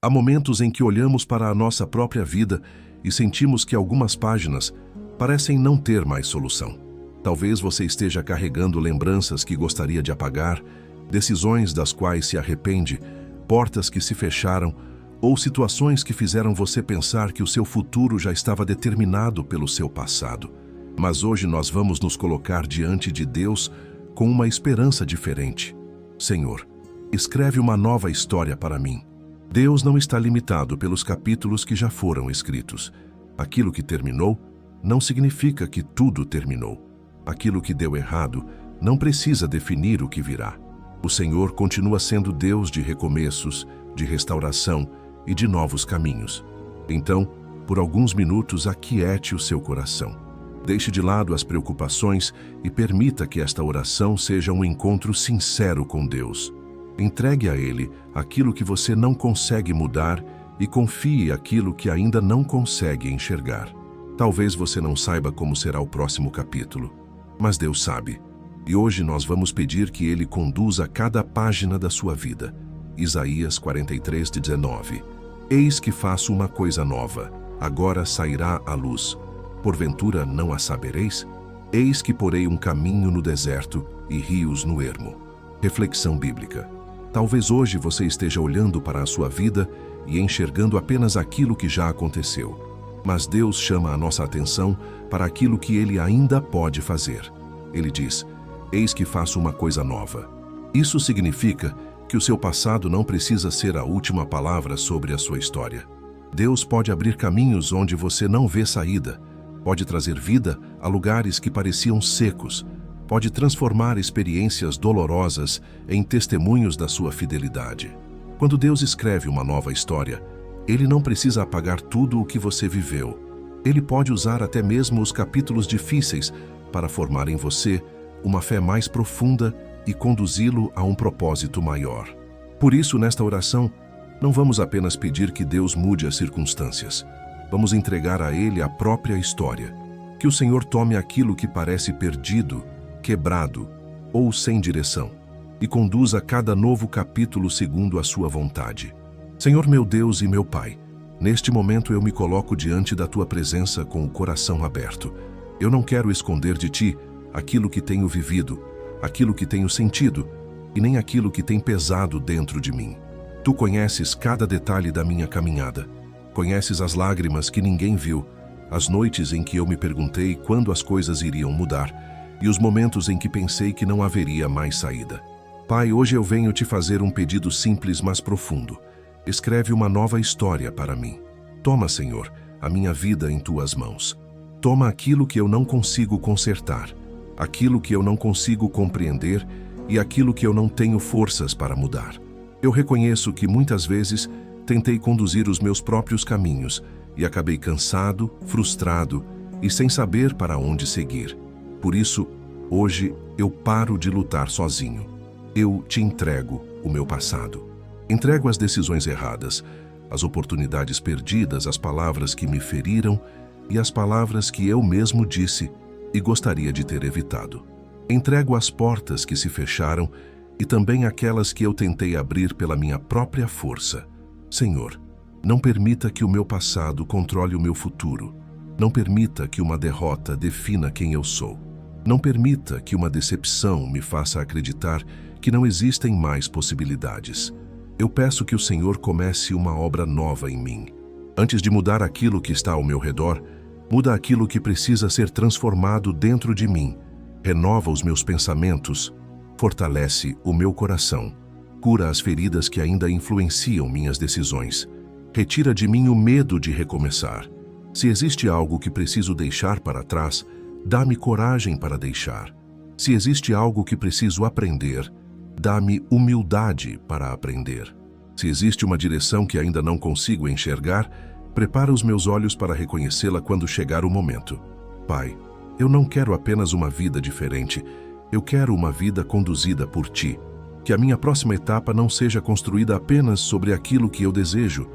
Há momentos em que olhamos para a nossa própria vida e sentimos que algumas páginas parecem não ter mais solução. Talvez você esteja carregando lembranças que gostaria de apagar, decisões das quais se arrepende, portas que se fecharam ou situações que fizeram você pensar que o seu futuro já estava determinado pelo seu passado. Mas hoje nós vamos nos colocar diante de Deus com uma esperança diferente. Senhor, escreve uma nova história para mim. Deus não está limitado pelos capítulos que já foram escritos. Aquilo que terminou não significa que tudo terminou. Aquilo que deu errado não precisa definir o que virá. O Senhor continua sendo Deus de recomeços, de restauração e de novos caminhos. Então, por alguns minutos, aquiete o seu coração. Deixe de lado as preocupações e permita que esta oração seja um encontro sincero com Deus. Entregue a Ele aquilo que você não consegue mudar e confie aquilo que ainda não consegue enxergar. Talvez você não saiba como será o próximo capítulo, mas Deus sabe. E hoje nós vamos pedir que Ele conduza cada página da sua vida. Isaías 43:19. Eis que faço uma coisa nova, agora sairá à luz. Porventura não a sabereis? Eis que porei um caminho no deserto e rios no ermo. Reflexão bíblica. Talvez hoje você esteja olhando para a sua vida e enxergando apenas aquilo que já aconteceu. Mas Deus chama a nossa atenção para aquilo que Ele ainda pode fazer. Ele diz: eis que faço uma coisa nova. Isso significa que o seu passado não precisa ser a última palavra sobre a sua história. Deus pode abrir caminhos onde você não vê saída, pode trazer vida a lugares que pareciam secos, pode transformar experiências dolorosas em testemunhos da sua fidelidade. Quando Deus escreve uma nova história, Ele não precisa apagar tudo o que você viveu. Ele pode usar até mesmo os capítulos difíceis para formar em você uma fé mais profunda e conduzi-lo a um propósito maior. Por isso, nesta oração, não vamos apenas pedir que Deus mude as circunstâncias. Vamos entregar a Ele a própria história. Que o Senhor tome aquilo que parece perdido, quebrado ou sem direção e conduza cada novo capítulo segundo a sua vontade. Senhor meu Deus e meu Pai, neste momento eu me coloco diante da Tua presença com o coração aberto. Eu não quero esconder de Ti aquilo que tenho vivido, aquilo que tenho sentido e nem aquilo que tem pesado dentro de mim. Tu conheces cada detalhe da minha caminhada. Conheces as lágrimas que ninguém viu, as noites em que eu me perguntei quando as coisas iriam mudar e os momentos em que pensei que não haveria mais saída. Pai, hoje eu venho te fazer um pedido simples, mas profundo. Escreve uma nova história para mim. Toma, Senhor, a minha vida em Tuas mãos. Toma aquilo que eu não consigo consertar, aquilo que eu não consigo compreender e aquilo que eu não tenho forças para mudar. Eu reconheço que muitas vezes tentei conduzir os meus próprios caminhos e acabei cansado, frustrado e sem saber para onde seguir. Por isso, hoje eu paro de lutar sozinho. Eu te entrego o meu passado. Entrego as decisões erradas, as oportunidades perdidas, as palavras que me feriram e as palavras que eu mesmo disse e gostaria de ter evitado. Entrego as portas que se fecharam e também aquelas que eu tentei abrir pela minha própria força. Senhor, não permita que o meu passado controle o meu futuro. Não permita que uma derrota defina quem eu sou. Não permita que uma decepção me faça acreditar que não existem mais possibilidades. Eu peço que o Senhor comece uma obra nova em mim. Antes de mudar aquilo que está ao meu redor, muda aquilo que precisa ser transformado dentro de mim. Renova os meus pensamentos, fortalece o meu coração, cura as feridas que ainda influenciam minhas decisões. Retira de mim o medo de recomeçar. Se existe algo que preciso deixar para trás, dá-me coragem para deixar. Se existe algo que preciso aprender, dá-me humildade para aprender. Se existe uma direção que ainda não consigo enxergar, prepara os meus olhos para reconhecê-la quando chegar o momento. Pai, eu não quero apenas uma vida diferente, eu quero uma vida conduzida por Ti. Que a minha próxima etapa não seja construída apenas sobre aquilo que eu desejo,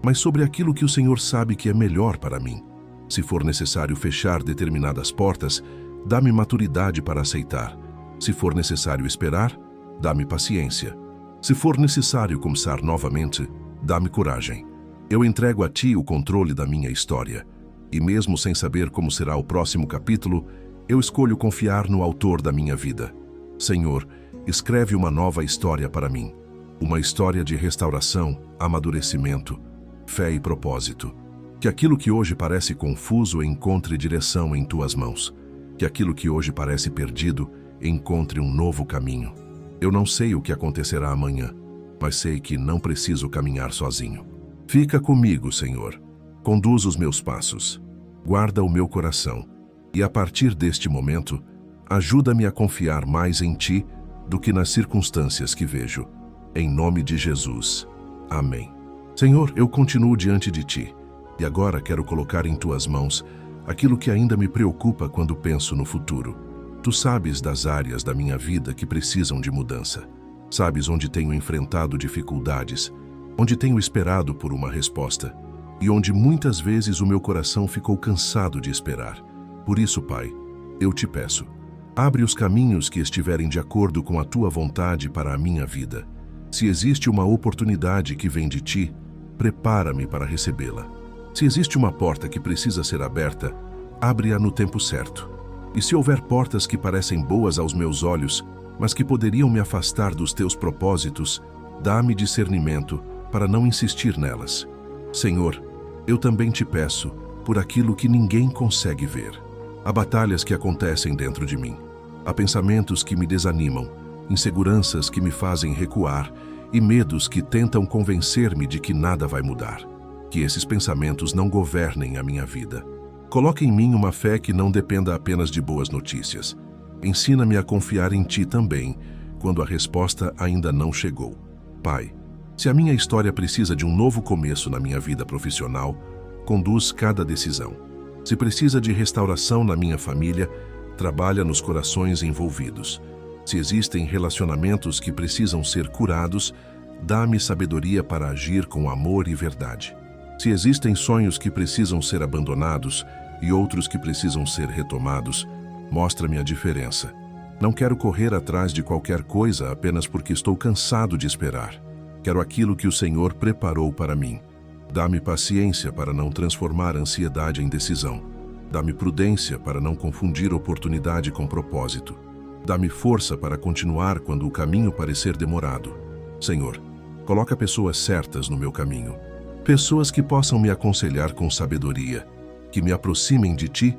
mas sobre aquilo que o Senhor sabe que é melhor para mim. Se for necessário fechar determinadas portas, dá-me maturidade para aceitar. Se for necessário esperar, dá-me paciência. Se for necessário começar novamente, Dá-me coragem. Eu entrego a Ti o controle da minha história. E mesmo sem saber como será o próximo capítulo, eu escolho confiar no autor da minha vida. Senhor, escreve uma nova história para mim. Uma história de restauração, amadurecimento, fé e propósito. Que aquilo que hoje parece confuso encontre direção em Tuas mãos. Que aquilo que hoje parece perdido encontre um novo caminho. Eu não sei o que acontecerá amanhã, mas sei que não preciso caminhar sozinho. Fica comigo, Senhor. Conduz os meus passos. Guarda o meu coração. E a partir deste momento, ajuda-me a confiar mais em Ti do que nas circunstâncias que vejo. Em nome de Jesus. Amém. Senhor, eu continuo diante de Ti. E agora quero colocar em Tuas mãos aquilo que ainda me preocupa quando penso no futuro. Tu sabes das áreas da minha vida que precisam de mudança. Sabes onde tenho enfrentado dificuldades, onde tenho esperado por uma resposta e onde muitas vezes o meu coração ficou cansado de esperar. Por isso, Pai, eu Te peço, abre os caminhos que estiverem de acordo com a Tua vontade para a minha vida. Se existe uma oportunidade que vem de Ti, prepara-me para recebê-la. Se existe uma porta que precisa ser aberta, abre-a no tempo certo. E se houver portas que parecem boas aos meus olhos, mas que poderiam me afastar dos Teus propósitos, dá-me discernimento para não insistir nelas. Senhor, eu também Te peço por aquilo que ninguém consegue ver. Há batalhas que acontecem dentro de mim. Há pensamentos que me desanimam, inseguranças que me fazem recuar e medos que tentam convencer-me de que nada vai mudar. Que esses pensamentos não governem a minha vida. Coloque em mim uma fé que não dependa apenas de boas notícias. Ensina-me a confiar em Ti também, quando a resposta ainda não chegou. Pai, se a minha história precisa de um novo começo na minha vida profissional, conduz cada decisão. Se precisa de restauração na minha família, trabalha nos corações envolvidos. Se existem relacionamentos que precisam ser curados, dá-me sabedoria para agir com amor e verdade. Se existem sonhos que precisam ser abandonados e outros que precisam ser retomados, mostra-me a diferença. Não quero correr atrás de qualquer coisa apenas porque estou cansado de esperar. Quero aquilo que o Senhor preparou para mim. Dá-me paciência para não transformar a ansiedade em decisão. Dá-me prudência para não confundir oportunidade com propósito. Dá-me força para continuar quando o caminho parecer demorado. Senhor, coloca pessoas certas no meu caminho. Pessoas que possam me aconselhar com sabedoria, que me aproximem de Ti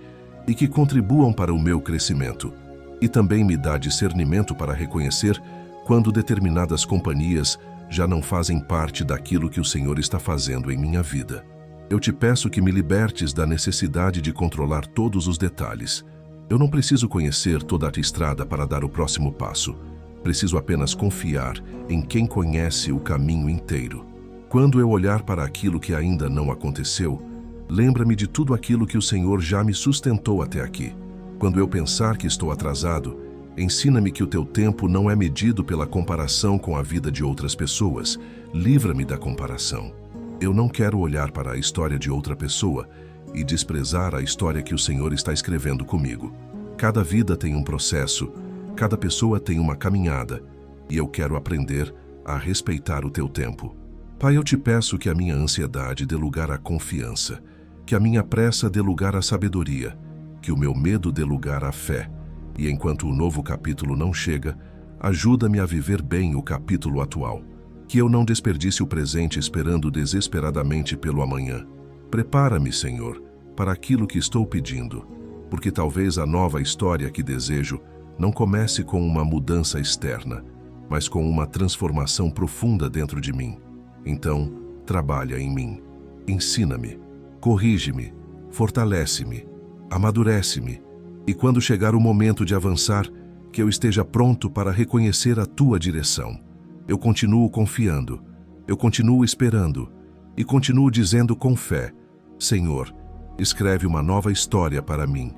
e que contribuam para o meu crescimento. E também me dá discernimento para reconhecer quando determinadas companhias já não fazem parte daquilo que o Senhor está fazendo em minha vida. Eu Te peço que me libertes da necessidade de controlar todos os detalhes. Eu não preciso conhecer toda a estrada para dar o próximo passo. Preciso apenas confiar em quem conhece o caminho inteiro. Quando eu olhar para aquilo que ainda não aconteceu, lembra-me de tudo aquilo que o Senhor já me sustentou até aqui. Quando eu pensar que estou atrasado, ensina-me que o Teu tempo não é medido pela comparação com a vida de outras pessoas. Livra-me da comparação. Eu não quero olhar para a história de outra pessoa e desprezar a história que o Senhor está escrevendo comigo. Cada vida tem um processo, cada pessoa tem uma caminhada, e eu quero aprender a respeitar o Teu tempo. Pai, eu Te peço que a minha ansiedade dê lugar à confiança, que a minha pressa dê lugar à sabedoria, que o meu medo dê lugar à fé. E enquanto o novo capítulo não chega, ajuda-me a viver bem o capítulo atual. Que eu não desperdice o presente esperando desesperadamente pelo amanhã. Prepara-me, Senhor, para aquilo que estou pedindo, porque talvez a nova história que desejo não comece com uma mudança externa, mas com uma transformação profunda dentro de mim. Então, trabalha em mim. Ensina-me, corrige-me, fortalece-me, amadurece-me, e quando chegar o momento de avançar, que eu esteja pronto para reconhecer a Tua direção. Eu continuo confiando, eu continuo esperando, e continuo dizendo com fé: Senhor, escreve uma nova história para mim.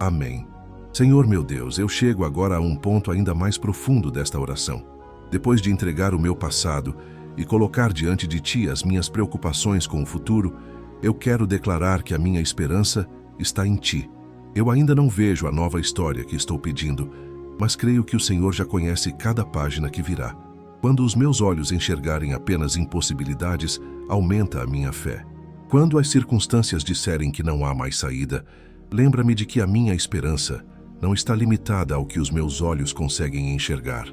Amém. Senhor meu Deus, eu chego agora a um ponto ainda mais profundo desta oração. Depois de entregar o meu passado e colocar diante de Ti as minhas preocupações com o futuro, eu quero declarar que a minha esperança está em Ti. Eu ainda não vejo a nova história que estou pedindo, mas creio que o Senhor já conhece cada página que virá. Quando os meus olhos enxergarem apenas impossibilidades, aumenta a minha fé. Quando as circunstâncias disserem que não há mais saída, lembra-me de que a minha esperança não está limitada ao que os meus olhos conseguem enxergar.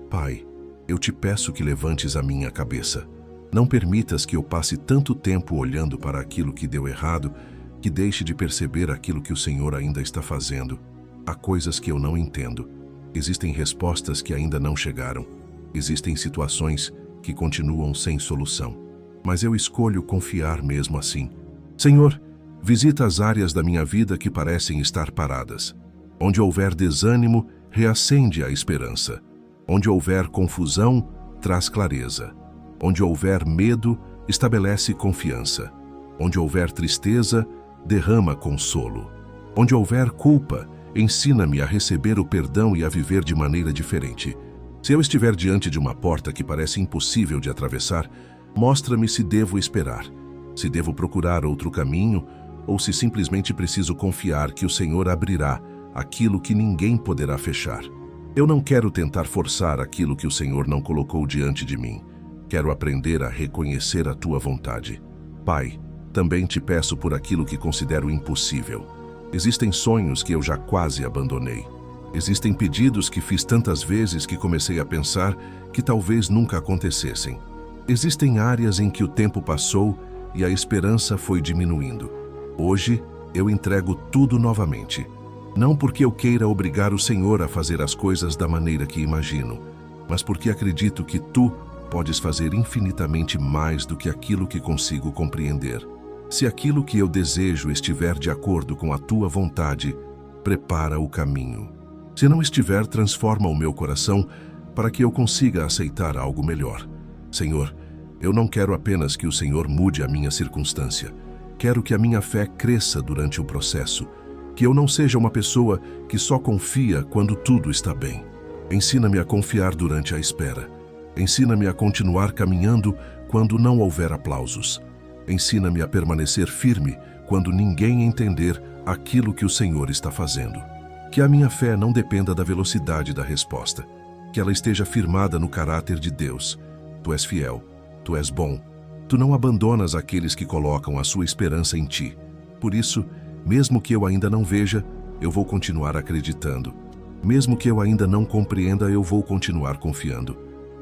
Pai, eu te peço que levantes a minha cabeça. Não permitas que eu passe tanto tempo olhando para aquilo que deu errado, que deixe de perceber aquilo que o Senhor ainda está fazendo. Há coisas que eu não entendo. Existem respostas que ainda não chegaram. Existem situações que continuam sem solução. Mas eu escolho confiar mesmo assim. Senhor, visita as áreas da minha vida que parecem estar paradas. Onde houver desânimo, reacende a esperança. Onde houver confusão, traz clareza. Onde houver medo, estabelece confiança. Onde houver tristeza, derrama consolo. Onde houver culpa, ensina-me a receber o perdão e a viver de maneira diferente. Se eu estiver diante de uma porta que parece impossível de atravessar, mostra-me se devo esperar, se devo procurar outro caminho ou se simplesmente preciso confiar que o Senhor abrirá aquilo que ninguém poderá fechar. Eu não quero tentar forçar aquilo que o Senhor não colocou diante de mim. Quero aprender a reconhecer a tua vontade. Pai, também te peço por aquilo que considero impossível. Existem sonhos que eu já quase abandonei. Existem pedidos que fiz tantas vezes que comecei a pensar que talvez nunca acontecessem. Existem áreas em que o tempo passou e a esperança foi diminuindo. Hoje, eu entrego tudo novamente. Não porque eu queira obrigar o Senhor a fazer as coisas da maneira que imagino, mas porque acredito que tu podes fazer infinitamente mais do que aquilo que consigo compreender. Se aquilo que eu desejo estiver de acordo com a tua vontade, prepara o caminho. Se não estiver, transforma o meu coração para que eu consiga aceitar algo melhor. Senhor, eu não quero apenas que o Senhor mude a minha circunstância. Quero que a minha fé cresça durante o processo, que eu não seja uma pessoa que só confia quando tudo está bem. Ensina-me a confiar durante a espera. Ensina-me a continuar caminhando quando não houver aplausos. Ensina-me a permanecer firme quando ninguém entender aquilo que o Senhor está fazendo. Que a minha fé não dependa da velocidade da resposta. Que ela esteja firmada no caráter de Deus. Tu és fiel, tu és bom. Tu não abandonas aqueles que colocam a sua esperança em ti. Por isso, mesmo que eu ainda não veja, eu vou continuar acreditando. Mesmo que eu ainda não compreenda, eu vou continuar confiando.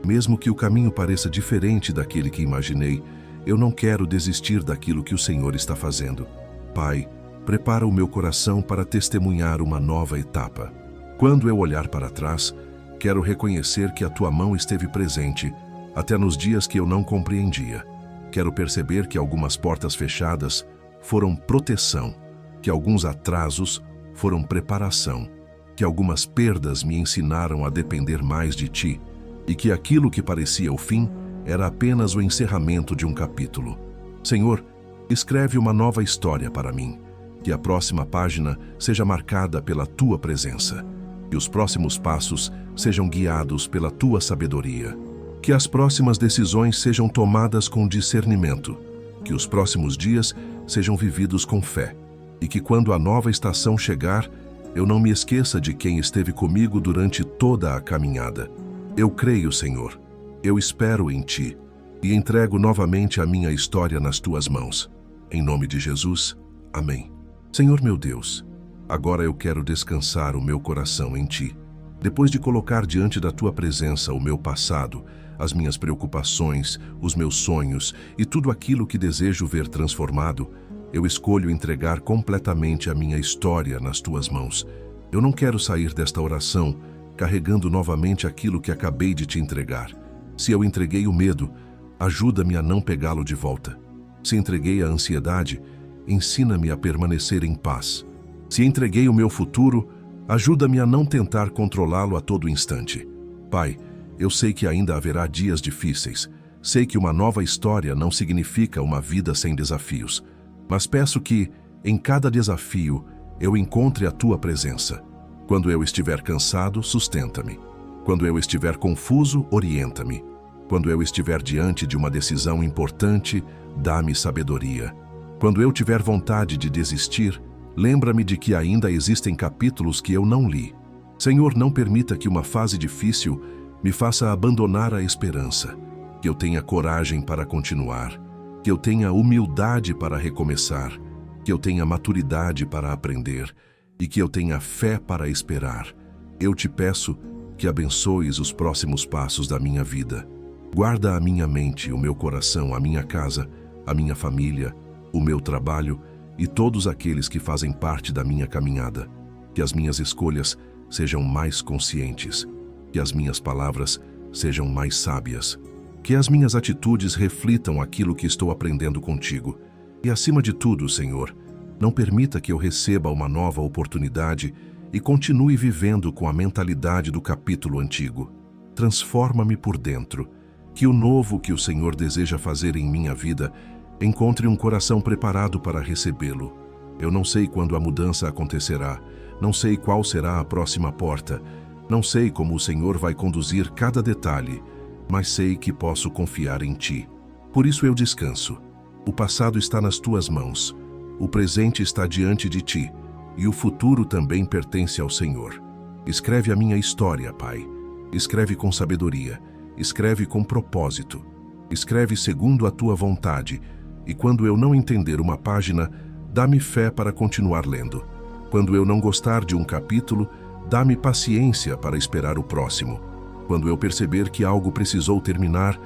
Mesmo que o caminho pareça diferente daquele que imaginei, eu não quero desistir daquilo que o Senhor está fazendo. Pai, prepara o meu coração para testemunhar uma nova etapa. Quando eu olhar para trás, quero reconhecer que a tua mão esteve presente, até nos dias que eu não compreendia. Quero perceber que algumas portas fechadas foram proteção, que alguns atrasos foram preparação, que algumas perdas me ensinaram a depender mais de ti, e que aquilo que parecia o fim era apenas o encerramento de um capítulo. Senhor, escreve uma nova história para mim, que a próxima página seja marcada pela tua presença, que os próximos passos sejam guiados pela tua sabedoria, que as próximas decisões sejam tomadas com discernimento, que os próximos dias sejam vividos com fé, e que quando a nova estação chegar, eu não me esqueça de quem esteve comigo durante toda a caminhada. Eu creio, Senhor, eu espero em Ti, e entrego novamente a minha história nas Tuas mãos. Em nome de Jesus, amém. Senhor meu Deus, agora eu quero descansar o meu coração em Ti. Depois de colocar diante da Tua presença o meu passado, as minhas preocupações, os meus sonhos e tudo aquilo que desejo ver transformado, eu escolho entregar completamente a minha história nas Tuas mãos. Eu não quero sair desta oração carregando novamente aquilo que acabei de Te entregar. Se eu entreguei o medo, ajuda-me a não pegá-lo de volta. Se entreguei a ansiedade, ensina-me a permanecer em paz. Se entreguei o meu futuro, ajuda-me a não tentar controlá-lo a todo instante. Pai, eu sei que ainda haverá dias difíceis. Sei que uma nova história não significa uma vida sem desafios. Mas peço que, em cada desafio, eu encontre a Tua presença. Quando eu estiver cansado, sustenta-me. Quando eu estiver confuso, orienta-me. Quando eu estiver diante de uma decisão importante, dá-me sabedoria. Quando eu tiver vontade de desistir, lembra-me de que ainda existem capítulos que eu não li. Senhor, não permita que uma fase difícil me faça abandonar a esperança. Que eu tenha coragem para continuar. que eu tenha humildade para recomeçar, que eu tenha maturidade para aprender e que eu tenha fé para esperar. Eu te peço que abençoes os próximos passos da minha vida. Guarda a minha mente, o meu coração, a minha casa, a minha família, o meu trabalho e todos aqueles que fazem parte da minha caminhada. Que as minhas escolhas sejam mais conscientes, que as minhas palavras sejam mais sábias, que as minhas atitudes reflitam aquilo que estou aprendendo contigo. E acima de tudo, Senhor, não permita que eu receba uma nova oportunidade e continue vivendo com a mentalidade do capítulo antigo. Transforma-me por dentro, que o novo que o Senhor deseja fazer em minha vida encontre um coração preparado para recebê-lo. Eu não sei quando a mudança acontecerá, não sei qual será a próxima porta, não sei como o Senhor vai conduzir cada detalhe, mas sei que posso confiar em Ti. Por isso eu descanso. O passado está nas Tuas mãos, o presente está diante de Ti, e o futuro também pertence ao Senhor. Escreve a minha história, Pai. Escreve com sabedoria, escreve com propósito, escreve segundo a Tua vontade, e quando eu não entender uma página, dá-me fé para continuar lendo. Quando eu não gostar de um capítulo, dá-me paciência para esperar o próximo. Quando eu perceber que algo precisou terminar,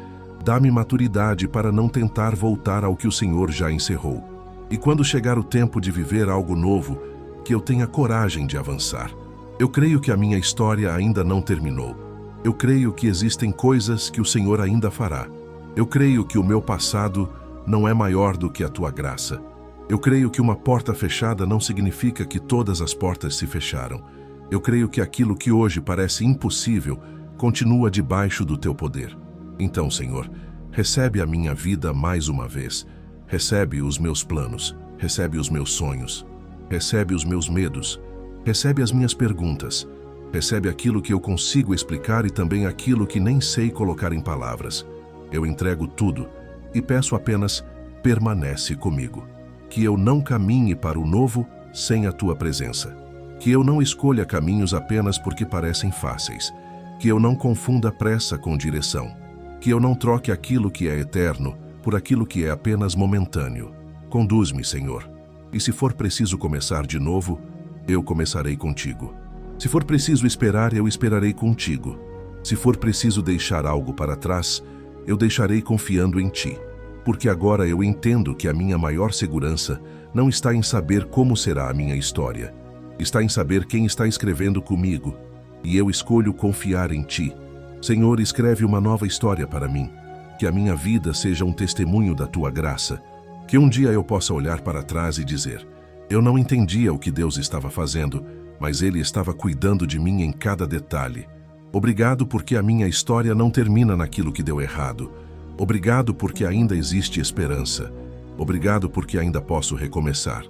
dá-me maturidade para não tentar voltar ao que o Senhor já encerrou. E quando chegar o tempo de viver algo novo, que eu tenha coragem de avançar. Eu creio que a minha história ainda não terminou. Eu creio que existem coisas que o Senhor ainda fará. Eu creio que o meu passado não é maior do que a Tua graça. Eu creio que uma porta fechada não significa que todas as portas se fecharam. Eu creio que aquilo que hoje parece impossível continua debaixo do Teu poder. Então, Senhor, recebe a minha vida mais uma vez. Recebe os meus planos, recebe os meus sonhos, recebe os meus medos, recebe as minhas perguntas, recebe aquilo que eu consigo explicar e também aquilo que nem sei colocar em palavras. Eu entrego tudo e peço apenas, permanece comigo. Que eu não caminhe para o novo sem a Tua presença. Que eu não escolha caminhos apenas porque parecem fáceis. Que eu não confunda pressa com direção. Que eu não troque aquilo que é eterno por aquilo que é apenas momentâneo. Conduz-me, Senhor. E se for preciso começar de novo, eu começarei contigo. Se for preciso esperar, eu esperarei contigo. Se for preciso deixar algo para trás, eu deixarei confiando em Ti. Porque agora eu entendo que a minha maior segurança não está em saber como será a minha história. Está em saber quem está escrevendo comigo. E eu escolho confiar em Ti. Senhor, escreve uma nova história para mim. Que a minha vida seja um testemunho da Tua graça. Que um dia eu possa olhar para trás e dizer: eu não entendia o que Deus estava fazendo, mas Ele estava cuidando de mim em cada detalhe. Obrigado porque a minha história não termina naquilo que deu errado. Obrigado porque ainda existe esperança. Obrigado porque ainda posso recomeçar.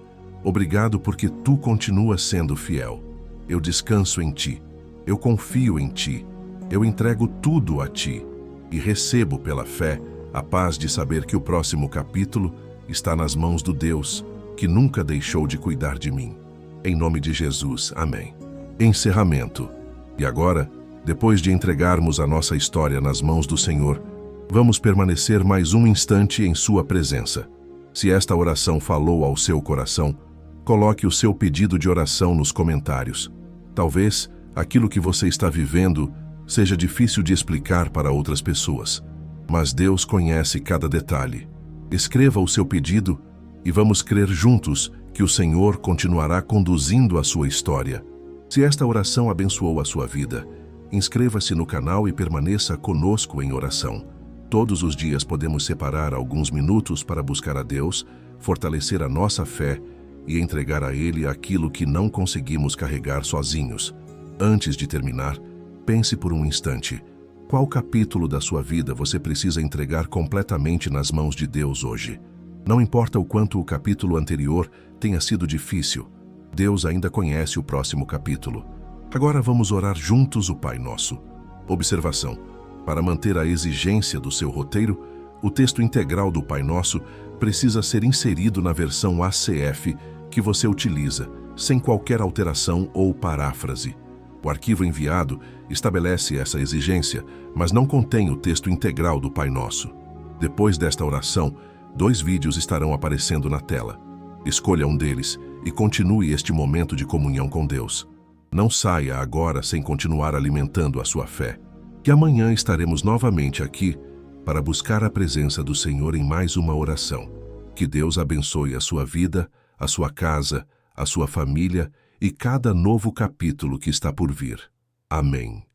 Obrigado porque Tu continuas sendo fiel. Eu descanso em Ti. Eu confio em Ti. Eu entrego tudo a Ti. E recebo pela fé a paz de saber que o próximo capítulo está nas mãos do Deus que nunca deixou de cuidar de mim. Em nome de Jesus, amém. Encerramento. E agora, depois de entregarmos a nossa história nas mãos do Senhor, vamos permanecer mais um instante em Sua presença. Se esta oração falou ao seu coração, coloque o seu pedido de oração nos comentários. Talvez aquilo que você está vivendo seja difícil de explicar para outras pessoas, mas Deus conhece cada detalhe. Escreva o seu pedido e vamos crer juntos que o Senhor continuará conduzindo a sua história. Se esta oração abençoou a sua vida, inscreva-se no canal e permaneça conosco em oração. Todos os dias podemos separar alguns minutos para buscar a Deus, fortalecer a nossa fé e entregar a Ele aquilo que não conseguimos carregar sozinhos. Antes de terminar, pense por um instante. Qual capítulo da sua vida você precisa entregar completamente nas mãos de Deus hoje? Não importa o quanto o capítulo anterior tenha sido difícil, Deus ainda conhece o próximo capítulo. Agora vamos orar juntos o Pai Nosso. Observação: para manter a exigência do seu roteiro, o texto integral do Pai Nosso precisa ser inserido na versão ACF que você utiliza, sem qualquer alteração ou paráfrase. O arquivo enviado estabelece essa exigência, mas não contém o texto integral do Pai Nosso. Depois desta oração, 2 vídeos estarão aparecendo na tela. Escolha um deles e continue este momento de comunhão com Deus. Não saia agora sem continuar alimentando a sua fé, que amanhã estaremos novamente aqui para buscar a presença do Senhor em mais uma oração. Que Deus abençoe a sua vida, a sua casa, a sua família e cada novo capítulo que está por vir. Amém.